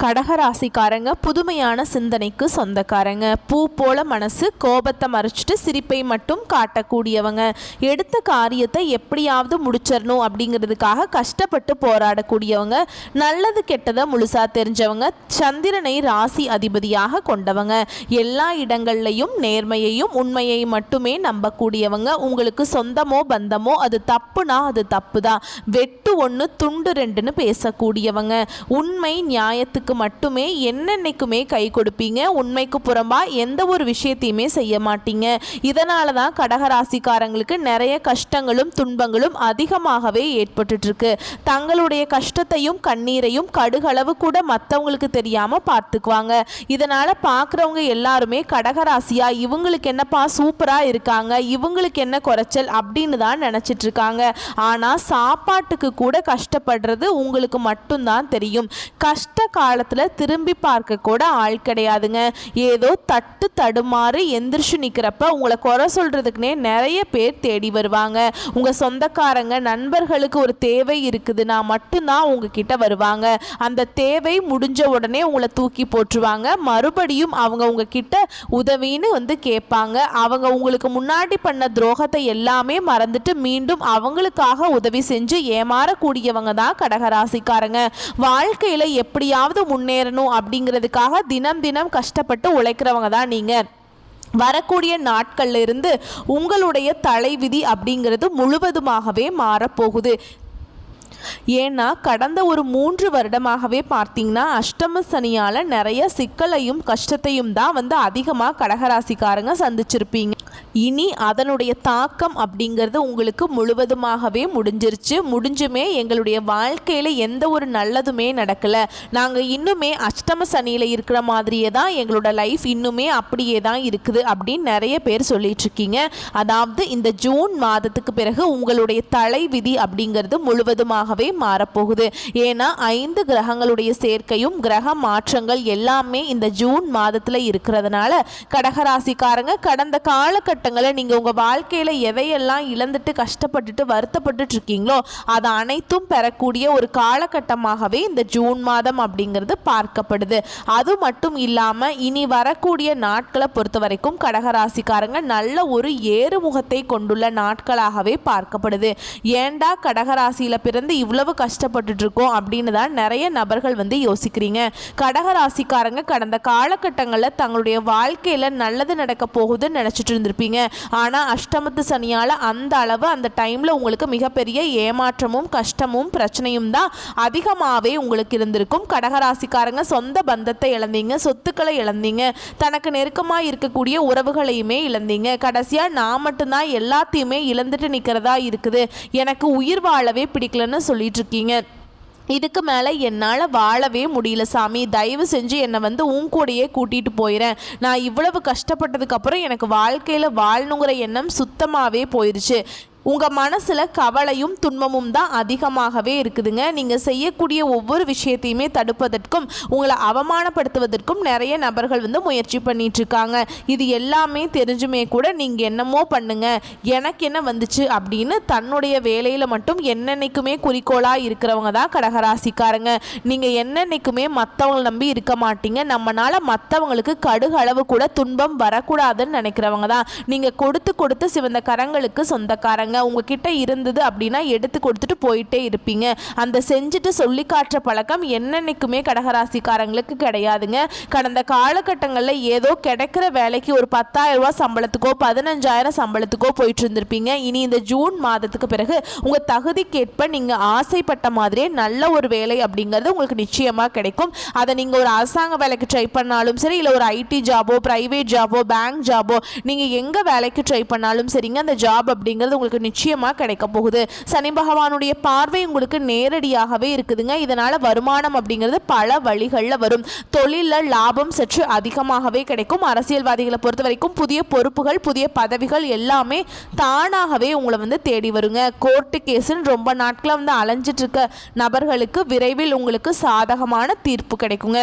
கடகராசிக்காரங்க புதுமையான சிந்தனைக்கு சொந்தக்காரங்க. பூ போல மனசு, கோபத்தை மறைச்சிட்டு சிரிப்பை மட்டும் காட்டக்கூடியவங்க. எடுத்த காரியத்தை எப்படியாவது முடிச்சிடணும் அப்படிங்கிறதுக்காக கஷ்டப்பட்டு போராடக்கூடியவங்க. நல்லது கெட்டதை முழுசா தெரிஞ்சவங்க. சந்திரனை ராசி அதிபதியாக கொண்டவங்க. எல்லா இடங்கள்லையும் நேர்மையையும் உண்மையை மட்டுமே நம்பக்கூடியவங்க. உங்களுக்கு சொந்தமோ பந்தமோ அது தப்புனா அது தப்பு தான். வெட்டு ஒன்று துண்டு ரெண்டுன்னு பேசக்கூடியவங்க. உண்மை நியாயத்துக்கு மட்டுமே என்னென்னைக்குமே கை கொடுப்பீங்க. உண்மைக்கு புறம்பா எந்த ஒரு விஷயத்தையுமே செய்ய மாட்டீங்க. இதனால தான் கடகராசிக்காரங்களுக்கு நிறைய கஷ்டங்களும் துன்பங்களும் அதிகமாகவே ஏற்பட்டு இருக்கு. தங்களுடைய கஷ்டத்தையும் கண்ணீரையும் கடுகளவு கூட மற்றவங்களுக்கு தெரியாம பார்த்துக்குவாங்க. இதனால பார்க்குறவங்க எல்லாருமே கடகராசியா இவங்களுக்கு என்னப்பா சூப்பரா இருக்காங்க, இவங்களுக்கு என்ன குறைச்சல் அப்படின்னு தான் நினைச்சிட்டு இருக்காங்க. ஆனா சாப்பாட்டுக்கு கூட கஷ்டப்படுறது உங்களுக்கு மட்டும்தான் தெரியும். கஷ்ட காலத்துல திரும்பி பார்க்க கூட ஆள் கிடையாதுங்க. ஏதோ தட்டு தடுமாறு எந்திரிச்சு நிக்கிறப்ப உங்களை குறை சொல்றதுக்குனே நிறைய பேர் தேடி வருவாங்க. உங்க சொந்தக்காரங்க நண்பர்களுக்கு ஒரு தேவை இருக்குதுன்னா மட்டும்தான் உங்ககிட்ட வருவாங்க. அந்த தேவை முடிஞ்ச உடனே உங்களை தூக்கி போட்டுருவாங்க. மறுபடியும் அவங்க உங்ககிட்ட உதவின்னு வந்து கேட்பாங்க. அவங்க உங்களுக்கு முன்னாடி பண்ண துரோகத்தை எல்லாமே மறந்துட்டு மீண்டும் அவங்களுக்காக உதவி செஞ்சு ஏமாறக்கூடியவங்க தான் கடகராசிக்காரங்க. வாழ்க்கையில எப்படியாவது முன்னேறணும் அப்படிங்கிறதுக்காக தினம் தினம் கஷ்டப்பட்டு உழைக்கிறவங்க தான் நீங்க. வரக்கூடிய நாட்கள்ல இருந்து உங்களுடைய தலைவிதி அப்படிங்கிறது முழுவதுமாகவே மாறப்போகுது. ஏன்னா கடந்த ஒரு 3 வருடமாகவே பார்த்தீங்கன்னா அஷ்டம சனியால் நிறைய சிக்கலையும் கஷ்டத்தையும் தான் வந்து அதிகமாக கடகராசிக்காரங்க சந்திச்சிருப்பீங்க. இனி அதனுடைய தாக்கம் அப்படிங்கிறது உங்களுக்கு முழுவதுமாகவே முடிஞ்சுமே எங்களுடைய வாழ்க்கையில் எந்த ஒரு நல்லதுமே நடக்கலை, நாங்கள் இன்னுமே அஷ்டம சனியில் இருக்கிற மாதிரியே தான் எங்களோட லைஃப் இன்னுமே அப்படியே தான் இருக்குது அப்படின்னு நிறைய பேர் சொல்லிட்டு இருக்கீங்க. அதாவது இந்த ஜூன் மாதத்துக்கு பிறகு உங்களுடைய தலைவிதி அப்படிங்கிறது முழுவதுமாக மாறப்போகுது. ஏன்னா 5 கிரகங்களுடைய சேர்க்கையும் கிரக மாற்றங்கள் எல்லாமே இந்த ஜூன் மாதத்துல இருக்கிறதுனால கடகராசிக்காரங்க கடந்த காலகட்டங்களில் நீங்க உங்க வாழ்க்கையில எதையெல்லாம் இழந்துட்டு கஷ்டப்பட்டுட்டு வருத்தப்பட்டு இருக்கீங்களோ அதை அனைத்தும் பெறக்கூடிய ஒரு காலகட்டமாகவே இந்த ஜூன் மாதம் அப்படிங்கிறது பார்க்கப்படுது. அது மட்டும் இல்லாம இனி வரக்கூடிய நாட்களை பொறுத்த வரைக்கும் கடகராசிக்காரங்க நல்ல ஒரு ஏறுமுகத்தை கொண்டுள்ள நாட்களாகவே பார்க்கப்படுது. ஏண்டா கடகராசியில பிறந்து இவ்வளவு கஷ்டப்பட்டு இருக்கோம் அப்படின்னு தான் நிறைய நபர்கள் வந்து யோசிக்கிறீங்க. கடகராசிக்காரங்க கடந்த காலகட்டங்களில் தங்களுடைய வாழ்க்கையில நல்லது நடக்க போகுதுன்னு நினைச்சிட்டு இருந்திருப்பீங்க. ஆனா அஷ்டமத்து சனியால அந்த அளவு அந்த டைம்ல உங்களுக்கு மிகப்பெரிய ஏமாற்றமும் கஷ்டமும் பிரச்சனையும் தான் அதிகமாகவே உங்களுக்கு இருந்திருக்கும். கடகராசிக்காரங்க சொந்த பந்தத்தை இழந்தீங்க, சொத்துக்களை இழந்தீங்க, தனக்கு நெருக்கமாக இருக்கக்கூடிய உறவுகளையுமே இழந்தீங்க. கடைசியா நான் மட்டும்தான் எல்லாத்தையுமே இழந்துட்டு நிற்கிறதா இருக்குது, எனக்கு உயிர் வாழவே பிடிக்கலன்னு சொல்லிட்டு இருக்கீங்க. இதுக்கு மேலே என்னால் வாழவே முடியல சாமி, தயவு செஞ்சு என்னை வந்து உன் கூடையே கூட்டிகிட்டு போயிறேன். நான் இவ்வளவு கஷ்டப்பட்டதுக்கப்புறம் எனக்கு வாழ்க்கையில் வாழணுங்கிற எண்ணம் சுத்தமாகவே போயிடுச்சு. உங்கள் மனசில் கவலையும் துன்பமும் தான் அதிகமாகவே இருக்குதுங்க. நீங்கள் செய்யக்கூடிய ஒவ்வொரு விஷயத்தையுமே தடுப்பதற்கும் உங்களை அவமானப்படுத்துவதற்கும் நிறைய நபர்கள் வந்து முயற்சி பண்ணிகிட்ருக்காங்க. இது எல்லாமே தெரிஞ்சுமே கூட நீங்கள் என்னமோ பண்ணுங்க, எனக்கு என்ன வந்துச்சு அப்படின்னு தன்னுடைய வேலையில் மட்டும் என்னென்னைக்குமே குறிக்கோளாக இருக்கிறவங்க தான் கடகராசிக்காரங்க. நீங்கள் என்னென்னைக்குமே மற்றவங்களை நம்பி இருக்க மாட்டீங்க. நம்மளால் மற்றவங்களுக்கு கடுகளவு கூட துன்பம் வரக்கூடாதுன்னு நினைக்கிறவங்க தான். நீங்கள் கொடுத்து சிவந்த கரங்களுக்கு சொந்தக்காரங்க. உங்ககிட்ட இருந்தது அப்படின்னா எடுத்து கொடுத்துட்டு போயிட்டே இருப்பீங்க. அந்த செஞ்சுட்டு சொல்லி காட்டுற பழக்கம் என்னன்னைக்குமே கடகராசிக்காரங்களுக்கு கிடையாதுங்க. கடந்த காலகட்டங்களில் ஏதோ கிடைக்கிற வேலைக்கு ஒரு 10,000 ரூபாய் சம்பளத்துக்கோ 15,000 சம்பளத்துக்கோ போயிட்டு இருந்திருப்பீங்க. இனி இந்த ஜூன் மாதத்துக்கு பிறகு உங்க தகுதிக்கேற்ப நீங்க ஆசைப்பட்ட மாதிரியே நல்ல ஒரு வேலை அப்படிங்கிறது உங்களுக்கு நிச்சயமா கிடைக்கும். அதை நீங்க ஒரு அரசாங்க வேலைக்கு ட்ரை பண்ணாலும் சரி, இல்லை ஒரு ஐடி ஜாபோ, பிரைவேட் ஜாபோ, பேங்க் ஜாபோ, நீங்க எங்க வேலைக்கு ட்ரை பண்ணாலும் சரிங்க, அந்த ஜாப் அப்படிங்கிறது உங்களுக்கு நிச்சயமா கிடைக்க போகுது. சனி பகவானுடைய பார்வை உங்களுக்கு நேரடியாகவே இருக்குதுங்க. இதனால வருமானம் அப்படிங்கிறது பல வழிகளில் வரும். தொழிலில் லாபம் சற்று அதிகமாகவே கிடைக்கும். அரசியல்வாதிகளை பொறுத்த வரைக்கும் புதிய பொறுப்புகள், புதிய பதவிகள் எல்லாமே தானாகவே உங்களை வந்து தேடி வருங்க. கோர்ட்டு கேஸுன்னு ரொம்ப நாட்களை வந்து அலைஞ்சிட்டு இருக்க நபர்களுக்கு விரைவில் உங்களுக்கு சாதகமான தீர்ப்பு கிடைக்குங்க.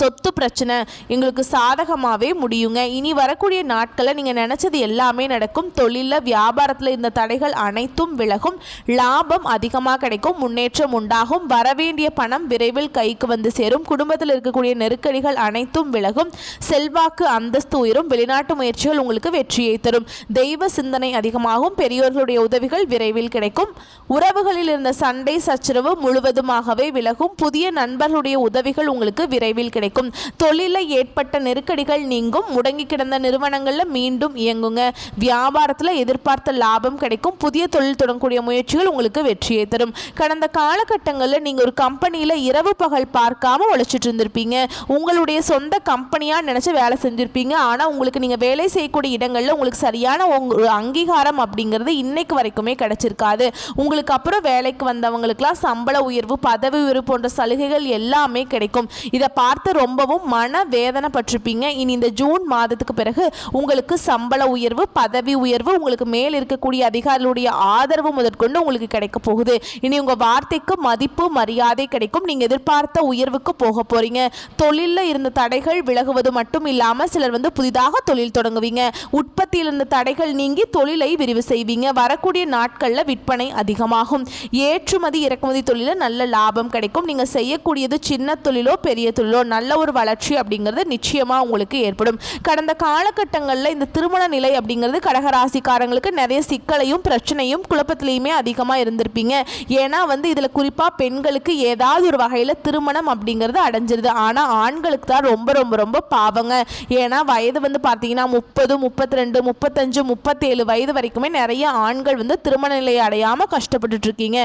சொத்து பிரச்சனை எங்களுக்கு சாதகமாகவே முடியுங்க. இனி வரக்கூடிய நாட்களில் நீங்கள் நினச்சது எல்லாமே நடக்கும். தொழிலில் வியாபாரத்தில் இருந்த தடைகள் அனைத்தும் விலகும். லாபம் அதிகமாக கிடைக்கும். முன்னேற்றம் உண்டாகும். வரவேண்டிய பணம் விரைவில் கைக்கு வந்து சேரும். குடும்பத்தில் இருக்கக்கூடிய நெருக்கடிகள் அனைத்தும் விலகும். செல்வாக்கு அந்தஸ்து உயரும். வெளிநாட்டு முயற்சிகள் உங்களுக்கு வெற்றியை தரும். தெய்வ சிந்தனை அதிகமாகும். பெரியோர்களுடைய உதவிகள் விரைவில் கிடைக்கும். உறவுகளில் இருந்த சண்டை சச்சரவு முழுவதுமாகவே விலகும். புதிய நண்பர்களுடைய உதவிகள் உங்களுக்கு விரைவில் கிடைக்கும். தொழிலில் ஏற்பட்ட நெருக்கடிகள் நீங்கும். முடங்கி கிடந்த நிறுவனங்களில் மீண்டும் இயங்குங்க. வியாபாரத்தில் எதிர்பார்த்த லாபம் கிடைக்கும். புதிய தொழில் தொடங்கக்கூடிய முயற்சிகள் உங்களுக்கு வெற்றியை தரும். கடந்த காலகட்டங்களில் நீங்கள் ஒரு கம்பெனியில் இரவு பகல் பார்க்காம உழைச்சிட்டு இருந்திருப்பீங்க. உங்களுடைய சொந்த கம்பெனியாக நினச்சி வேலை செஞ்சுருப்பீங்க. ஆனால் உங்களுக்கு நீங்கள் வேலை செய்யக்கூடிய இடங்களில் உங்களுக்கு சரியான ஒரு அங்கீகாரம் அப்படிங்கிறது இன்னைக்கு வரைக்குமே கிடைச்சிருக்காது. உங்களுக்கு அப்புறம் வேலைக்கு வந்தவங்களுக்கெல்லாம் சம்பள உயர்வு, பதவி உயர்வு போன்ற சலுகைகள் எல்லாமே கிடைக்கும். இதை பார்த்து ரொம்பவும் மன வேதனை பட்டிருப்பீங்க. இனி இந்த ஜூன் மாதத்துக்கு பிறகு உங்களுக்கு சம்பள உயர்வு, பதவி உயர்வு, உங்களுக்கு மேல் இருக்கக்கூடிய அதிகாரிகளுடைய ஆதரவு முதற்கொண்டு உங்களுக்கு கிடைக்க போகுது. இனி உங்கள் வார்த்தைக்கு மதிப்பு மரியாதை கிடைக்கும். நீங்கள் எதிர்பார்த்த உயர்வுக்கு போக போறீங்க. தொழிலில் இருந்த தடைகள் விலகுவது மட்டும் இல்லாமல் சிலர் புதிதாக தொழில் தொடங்குவீங்க. உற்பத்தியில் இருந்த தடைகள் நீங்கி தொழிலை விரிவு செய்வீங்க. வரக்கூடிய நாட்களில் விற்பனை அதிகமாகும். ஏற்றுமதி இறக்குமதி தொழிலில் நல்ல லாபம் கிடைக்கும். நீங்கள் செய்யக்கூடியது சின்ன தொழிலோ பெரிய தொழிலோ நல்ல ஒரு வளர்ச்சி அப்படிங்கிறது நிச்சயமாக உங்களுக்கு ஏற்படும். கடந்த காலகட்டங்களில் இந்த திருமண நிலை அப்படிங்கிறது கடகராசிக்காரங்களுக்கு நிறைய சிக்கலையும் பிரச்சனையும் குழப்பத்திலையுமே அதிகமாக இருந்திருப்பீங்க. ஏன்னா இதில் குறிப்பாக பெண்களுக்கு ஏதாவது ஒரு வகையில் திருமணம் அப்படிங்கிறது அடைஞ்சிருது. ஆனால் ஆண்களுக்கு தான் ரொம்ப ரொம்ப ரொம்ப பாவங்க. ஏன்னா வயது பார்த்தீங்கன்னா 30, 32, 35, 37 வயது வரைக்குமே நிறைய ஆண்கள் திருமண நிலையை அடையாமல் கஷ்டப்பட்டுட்டு இருக்கீங்க.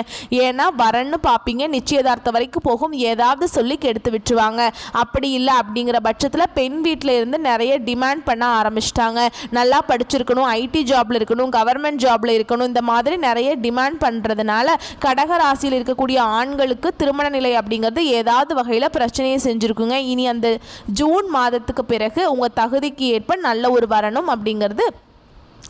ஏன்னா வரன்னு பார்ப்பீங்க, நிச்சயதார்த்தம் வரைக்கும் போகும், ஏதாவது சொல்லி கெடுத்து விட்டுருவாங்க. அப்படி இல்லை அப்படிங்கிற பட்சத்தில் பெண் வீட்டில் இருந்து நிறைய டிமாண்ட் பண்ண ஆரம்பிச்சிட்டாங்க. நல்லா படிச்சிருக்கணும், ஐடி ஜாப்ல இருக்கணும், கவர்மெண்ட் ஜாப்ல இருக்கணும், இந்த மாதிரி நிறைய டிமாண்ட் பண்ணுறதுனால கடகராசியில் இருக்கக்கூடிய ஆண்களுக்கு திருமண நிலை அப்படிங்கிறது ஏதாவது வகையில் பிரச்சனையை செஞ்சுருக்குங்க. இனி அந்த ஜூன் மாதத்துக்கு பிறகு உங்கள் தகுதிக்கு ஏற்ப நல்ல ஒரு வரணும் அப்படிங்கிறது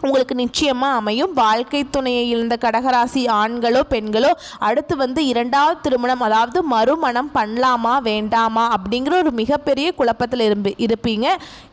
உங்களுக்கு நிச்சயமாக அமையும். வாழ்க்கை துணையை இழந்த கடகராசி ஆண்களோ பெண்களோ அடுத்து இரண்டாவது திருமணம், அதாவது மறுமணம் பண்ணலாமா வேண்டாமா அப்படிங்கிற ஒரு மிகப்பெரிய குழப்பத்தில் இருப்பீங்க.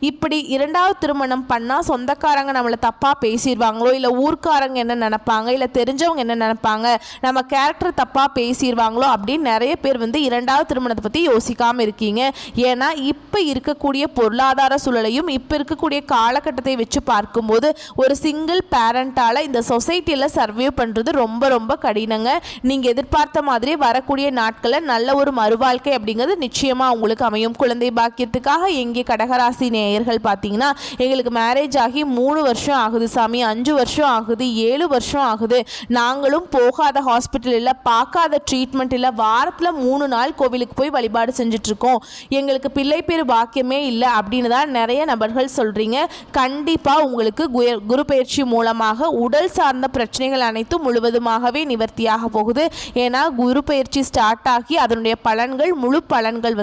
இப்படி இரண்டாவது திருமணம் பண்ணால் சொந்தக்காரங்க நம்மளை தப்பாக பேசிடுவாங்களோ, இல்லை ஊர்க்காரங்க என்ன நினைப்பாங்க, இல்லை தெரிஞ்சவங்க என்ன நினைப்பாங்க, நம்ம கேரக்டர் தப்பாக பேசிடுவாங்களோ அப்படின்னு நிறைய பேர் இரண்டாவது திருமணத்தை பற்றி யோசிக்காமல் இருக்கீங்க. ஏன்னா இப்போ இருக்கக்கூடிய பொருளாதார சூழலையும் இப்போ இருக்கக்கூடிய காலகட்டத்தை வச்சு பார்க்கும்போது ஒரு சிங்கிள் பேரண்டால் இந்த சொசைட்டியில் சர்வே பண்ணுறது ரொம்ப ரொம்ப கடினங்க. நீங்கள் எதிர்பார்த்த மாதிரி வரக்கூடிய நாட்களில் நல்ல ஒரு மறுவாழ்க்கை அப்படிங்கிறது நிச்சயமாக உங்களுக்கு அமையும். குழந்தை பாக்கியத்துக்காக எங்கே கடகராசி நேயர்கள் பார்த்தீங்கன்னா, எங்களுக்கு மேரேஜ் ஆகி 3 வருஷம் ஆகுது சாமி, 5 வருஷம் ஆகுது, 7 வருஷம் ஆகுது, நாங்களும் போகாத ஹாஸ்பிட்டல் இல்லை, பார்க்காத ட்ரீட்மெண்ட் இல்லை, வாரத்தில் 3 நாள் கோவிலுக்கு போய் வழிபாடு செஞ்சிட்ருக்கோம், எங்களுக்கு பிள்ளை பேர் பாக்கியமே இல்லை அப்படின்னு தான் நிறைய நபர்கள் சொல்கிறீங்க. கண்டிப்பாக உங்களுக்கு குரு பயிற்சி மூலமாக உடல் சார்ந்த பிரச்சனைகள் அனைத்தும் முழுவதுமாகவே நிவர்த்தியாக போகுது. ஏன்னா குரு பயிற்சி ஸ்டார்ட் ஆகி அதனுடைய பலன்கள் முழு பலன்கள்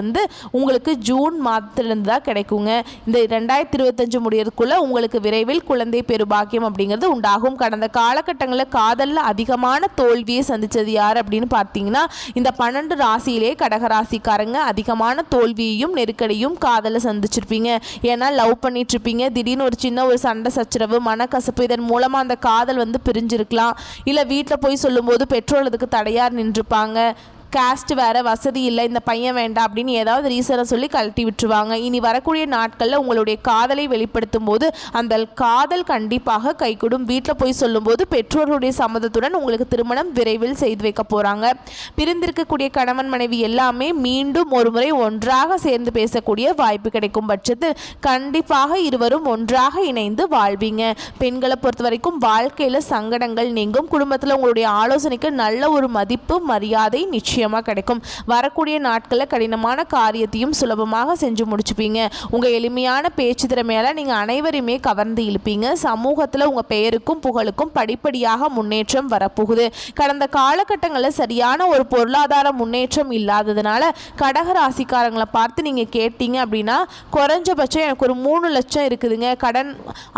உங்களுக்கு ஜூன் மாதத்திலிருந்து தான் கிடைக்குங்க. இந்த 2025 முடியறதுக்குள்ள உங்களுக்கு விரைவில் குழந்தை பெருபாக்கியம் அப்படிங்கிறது உண்டாகும். கடந்த காலகட்டங்களில் காதலில் அதிகமான தோல்வியை சந்தித்தது யார் அப்படின்னு பார்த்தீங்கன்னா, இந்த 12 ராசியிலே கடகராசிக்காரங்க அதிகமான தோல்வியையும் நெருக்கடியும் காதலில் சந்திச்சிருப்பீங்க. ஏன்னா லவ் பண்ணிட்டு இருப்பீங்க, திடீர்னு ஒரு சின்ன ஒரு சண்டை சச்சரவு, மனக்கசப்பு, இதன் மூலமாக அந்த காதல் பிரிஞ்சிருக்கலாம். இல்லை வீட்டில் போய் சொல்லும்போது பெற்றோர் அதுக்கு தடையார் நின்றுப்பாங்க. காஸ்ட் வேறு, வசதி இல்லை, இந்த பையன் வேண்டாம் அப்படின்னு ஏதாவது ரீசனை சொல்லி கழட்டி விட்டுருவாங்க. இனி வரக்கூடிய நாட்களில் உங்களுடைய காதலை வெளிப்படுத்தும் போது அந்த காதல் கண்டிப்பாக கைகூடும். வீட்டில் போய் சொல்லும்போது பெற்றோர்களுடைய சம்மதத்துடன் உங்களுக்கு திருமணம் விரைவில் செய்து வைக்க போகிறாங்க. பிரிந்திருக்கக்கூடிய கணவன் மனைவி எல்லாமே மீண்டும் ஒரு முறை ஒன்றாக சேர்ந்து பேசக்கூடிய வாய்ப்பு கிடைக்கும் பட்சத்தில் கண்டிப்பாக இருவரும் ஒன்றாக இணைந்து வாழ்வீங்க. பெண்களை பொறுத்த வரைக்கும் வாழ்க்கையில் சங்கடங்கள் நீங்கும். குடும்பத்தில் உங்களுடைய ஆலோசனைக்கு நல்ல ஒரு மதிப்பு மரியாதை நிச்சயம் கிடைக்கும். வரக்கூடிய நாட்களில் கடினமான காரியத்தையும் சுலபமாக செஞ்சு முடிச்சுப்பீங்க. உங்கள் எளிமையான பேச்சு திறமையால் நீங்கள் அனைவரையுமே கவர்ந்து இழுப்பீங்க. சமூகத்தில் உங்கள் பெயருக்கும் புகழுக்கும் படிப்படியாக முன்னேற்றம் வரப்போகுது. கடந்த காலகட்டங்களில் சரியான ஒரு பொருளாதார முன்னேற்றம் இல்லாததுனால கடகராசிக்காரங்களை பார்த்து நீங்கள் கேட்டீங்க அப்படின்னா, குறைஞ்சபட்சம் எனக்கு ஒரு 3 லட்சம் இருக்குதுங்க, கடன்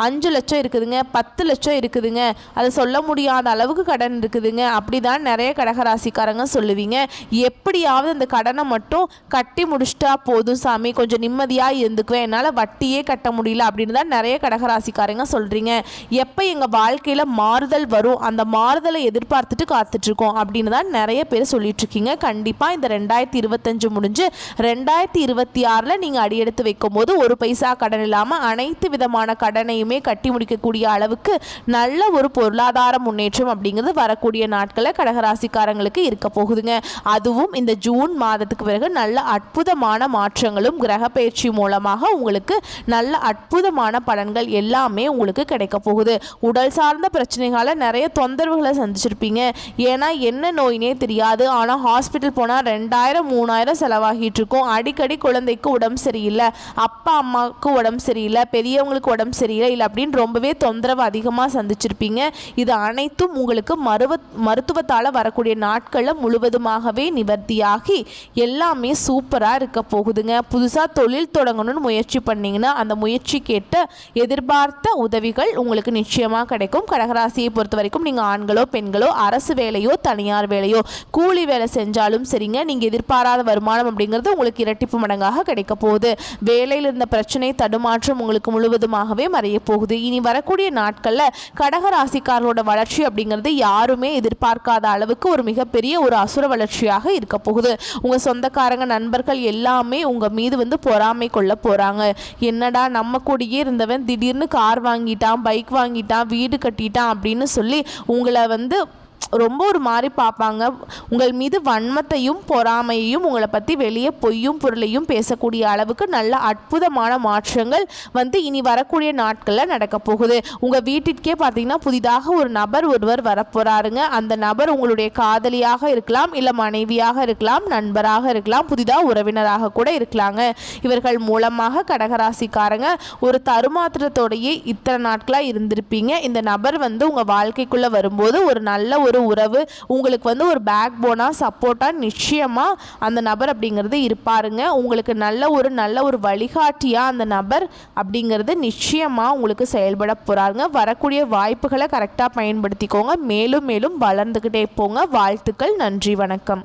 5 லட்சம் இருக்குதுங்க, 10 லட்சம் இருக்குதுங்க, அதை சொல்ல முடியாத அளவுக்கு கடன் இருக்குதுங்க, அப்படிதான் நிறைய கடகராசிக்காரங்க சொல்லுவீங்க. எப்படியாவது அந்த கடனை மட்டும் கட்டி முடிச்சிட்டா போதும் சாமி, கொஞ்சம் நிம்மதியாக இருந்துக்குவேன், என்னால் வட்டியே கட்ட முடியல அப்படின்னு தான் நிறைய கடகராசிக்காரங்க சொல்கிறீங்க. எப்போ எங்கள் வாழ்க்கையில் மாறுதல் வரும், அந்த மாறுதலை எதிர்பார்த்துட்டு காத்துட்ருக்கோம் அப்படின்னு தான் நிறைய பேர் சொல்லிட்டுருக்கீங்க. கண்டிப்பாக இந்த 2025 முடிஞ்சு 2026 நீங்கள் அடியெடுத்து வைக்கும் போது ஒரு பைசா கடன் இல்லாமல் அனைத்து விதமான கடனையுமே கட்டி முடிக்கக்கூடிய அளவுக்கு நல்ல ஒரு பொருளாதார முன்னேற்றம் அப்படிங்கிறது வரக்கூடிய நாட்களில் கடகராசிக்காரங்களுக்கு இருக்க போகுதுங்க. அதுவும் இந்த ஜூன் மாதத்துக்கு பிறகு நல்ல அற்புதமான மாற்றங்களும் கிரக பயிற்சி மூலமாக உங்களுக்கு நல்ல அற்புதமான பலன்கள் எல்லாமே உங்களுக்கு கிடைக்க போகுது. உடல் சார்ந்த பிரச்சனைகளை நிறைய தொந்தரவுகளை சந்திச்சிருப்பீங்க. ஏன்னா என்ன நோயினே தெரியாது, ஆனால் ஹாஸ்பிட்டல் போனால் 2000-3000 செலவாகிட்டு இருக்கும். அடிக்கடி குழந்தைக்கு உடம்பு சரியில்லை, அப்பா அம்மாவுக்கு உடம்பு சரியில்லை, பெரியவங்களுக்கு உடம்பு சரியில்லை இல்லை அப்படின்னு ரொம்பவே தொந்தரவு அதிகமாக சந்திச்சிருப்பீங்க. இது அனைத்தும் உங்களுக்கு மருத்துவத்தால் வரக்கூடிய நாட்களில் முழுவதுமாகவே நிவர்த்தியாகி எல்லாமே சூப்பராக இருக்க போகுதுங்க. புதுசாக தொழில் தொடங்கணும்னு முயற்சி பண்ணிங்கன்னா அந்த முயற்சி கேட்ட எதிர்பார்த்த உதவிகள் உங்களுக்கு நிச்சயமாக கிடைக்கும். கடகராசியை பொறுத்த வரைக்கும் நீங்கள் ஆண்களோ பெண்களோ அரசு வேலையோ தனியார் வேலையோ கூலி வேலை செஞ்சாலும் சரிங்க, நீங்கள் எதிர்பாராத வருமானம் அப்படிங்கிறது உங்களுக்கு இரட்டிப்பு மடங்காக கிடைக்க போகுது. வேலையில் இருந்த பிரச்சனை தடுமாற்றம் உங்களுக்கு முழுவதுமாகவே மறைய போகுது. இனி வரக்கூடிய நாட்களில் கடகராசிக்காரர்களோட வளர்ச்சி அப்படிங்கிறது யாருமே எதிர்பார்க்காத அளவுக்கு ஒரு மிகப்பெரிய ஒரு அசுர வளர்ச்சியாக இருக்க போகுது. உங்கள் சொந்தக்காரங்க நண்பர்கள் எல்லாமே உங்கள் மீது பொறாமை கொள்ள போகிறாங்க. என்னடா நம்ம கூடயே இருந்தவன் திடீர்னு கார் வாங்கிட்டான், பைக் வாங்கிட்டான், வீடு கட்டிட்டான் அப்படின்னு சொல்லி உங்களை ரொம்ப ஒரு மாதிரி பார்ப்பாங்க. உங்கள் மீது வன்மத்தையும் பொறாமையையும் உங்களை பற்றி வெளியே பொய்யும் பொருளையும் பேசக்கூடிய அளவுக்கு நல்ல அற்புதமான மாற்றங்கள் இனி வரக்கூடிய நாட்களில் நடக்க போகுது. உங்கள் வீட்டிற்கே பார்த்தீங்கன்னா புதிதாக ஒரு நபர் ஒருவர் வரப்போகிறாருங்க. அந்த நபர் உங்களுடைய காதலியாக இருக்கலாம், இல்லை மனைவியாக இருக்கலாம், நண்பராக இருக்கலாம், புதிதாக உறவினராக கூட இருக்கலாங்க. இவர்கள் மூலமாக கடகராசிக்காரங்க ஒரு தருமாத்திரத்தோடையே இத்தனை நாட்களாக இருந்திருப்பீங்க. இந்த நபர் உங்கள் வாழ்க்கைக்குள்ளே வரும்போது ஒரு நல்ல ஒரு உறவு உங்களுக்கு ஒரு பேக் போனா சப்போர்ட்டா நிச்சயமா அந்த நபர் அப்படிங்கிறது இருப்பாருங்க. உங்களுக்கு நல்ல ஒரு வழிகாட்டியா அந்த நபர் அப்படிங்கிறது நிச்சயமா உங்களுக்கு செயல்பட போறாங்க. வரக்கூடிய வாய்ப்புகளை கரெக்டாக பயன்படுத்திக்கோங்க. மேலும் மேலும் வளர்ந்துக்கிட்டே போங்க. வாழ்த்துக்கள். நன்றி. வணக்கம்.